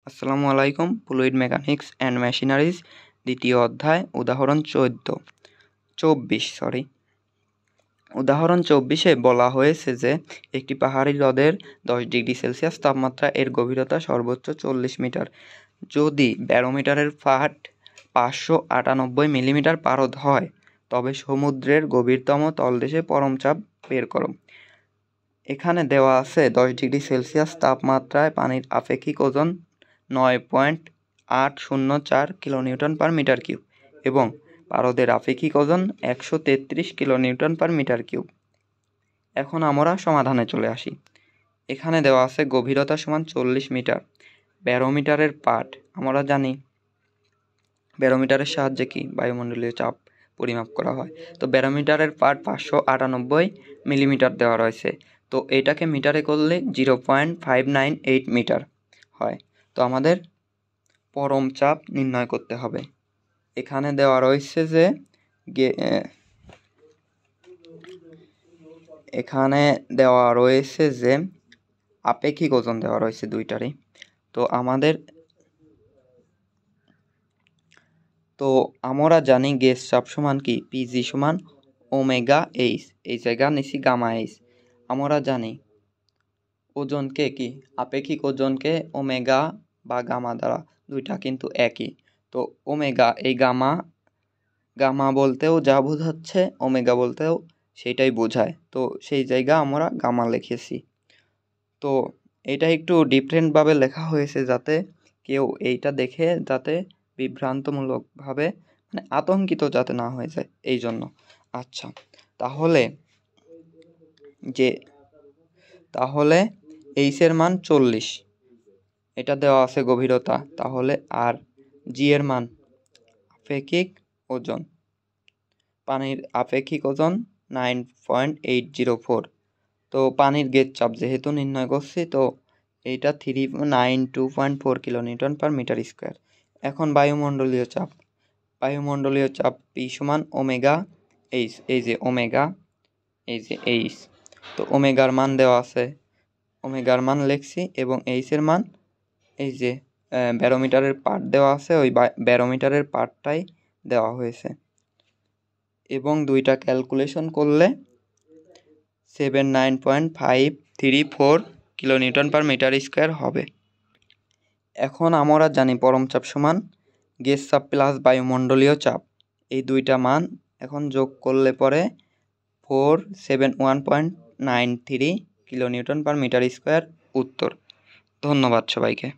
আসসালামু আলাইকুম। Fluid mechanics and machineries দ্বিতীয় অধ্যায় উদাহরণ 24 উদাহরণ 24-এ বলা হয়েছে যে একটি পাহাড়ি হ্রদের 10°C তাপমাত্রা এর গভীরতা সর্বোচ্চ 40 মিটার। যদি ব্যারোমিটারের পাঠ 598 মিলিমিটার পারদ হয় তবে সমুদ্রের গভীরতম তলদেশে পরম চাপ বের করো। এখানে দেওয়া আছে 10°C তাপমাত্রায় পানির আপেক্ষিক ওজন 9.804 কিলোনিউটন পার মিটার কিউব এবং পারদের আপেক্ষিক ওজন 133 কিলোনিউটন পার মিটার কিউব। এখন আমরা সমাধানে চলে আসি। এখানে দেওয়া আছে গভীরতা সমান 40 মিটার। ব্যারোমিটারের পাঠ আমরা জানি ব্যারোমিটারের সাহায্যে কি বায়ুমণ্ডলীয় চাপ পরিমাপ করা হয়। তো ব্যারোমিটারের পাঠ 598 মিলিমিটার দেওয়া রয়েছে। তো এটাকে মিটারে করলে 0.598 মিটার হয়। তো আমাদের পরম চাপ নির্ণয় করতে হবে। এখানে দেওয়া রয়েছে যে আপেক্ষিক ওজন দেওয়া রয়েছে দুইটারই। তো আমরা জানি গ্যাস চাপ সমান কি পিজি সমান ওমেগা এইচ, এই জায়গা নিছি গামা এইচ। আমরা জানি ওজনকে কি আপেক্ষিক ওজনকে ওমেগা বা গামা দ্বারা দুইটা কিন্তু একই। তো ওমেগা এই গামা বলতেও যা বোঝাচ্ছে ওমেগা বলতেও সেটাই বোঝায়। তো সেই জায়গা আমরা গামা লিখেছি। তো এটা একটু ডিফারেন্টভাবে লেখা হয়েছে যাতে কেউ এইটা দেখে যাতে বিভ্রান্তমূলকভাবে আতঙ্কিত যাতে না হয়ে যায় এই জন্য। আচ্ছা, তাহলে এইচের মান 40, এটা দেওয়া আছে গভীরতা। তাহলে আর জি এর মান আপেক্ষিক ওজন, পানির আপেক্ষিক ওজন 9.804। তো পানির গেজ চাপ যেহেতু নির্ণয় করছি, তো এইটা 392.4 কিলোনিউটন পার মিটার স্কোয়ার। এখন বায়ুমণ্ডলীয় চাপ পি সমান ওমেগা এইচ, এই যে ওমেগা, এই যে এইচ। তো ওমেগার মান দেওয়া আছে, ওমেগার মান লিখছি এবং এইচের মান এই যে ব্যারোমিটারের পার্ট দেওয়া আছে, ওই ব্যারোমিটারের পার্টটাই দেওয়া হয়েছে এবং দুইটা ক্যালকুলেশন করলে 79.534 কিলোনিউটন পার মিটার স্কোয়ার হবে। এখন আমরা জানি পরম চাপ সমান গ্যাস চাপ প্লাস বায়ুমণ্ডলীয় চাপ। এই দুইটা মান এখন যোগ করলে পরে 471.93 কিলোনিউটন পার মিটার স্কোয়ার উত্তর। ধন্যবাদ সবাইকে।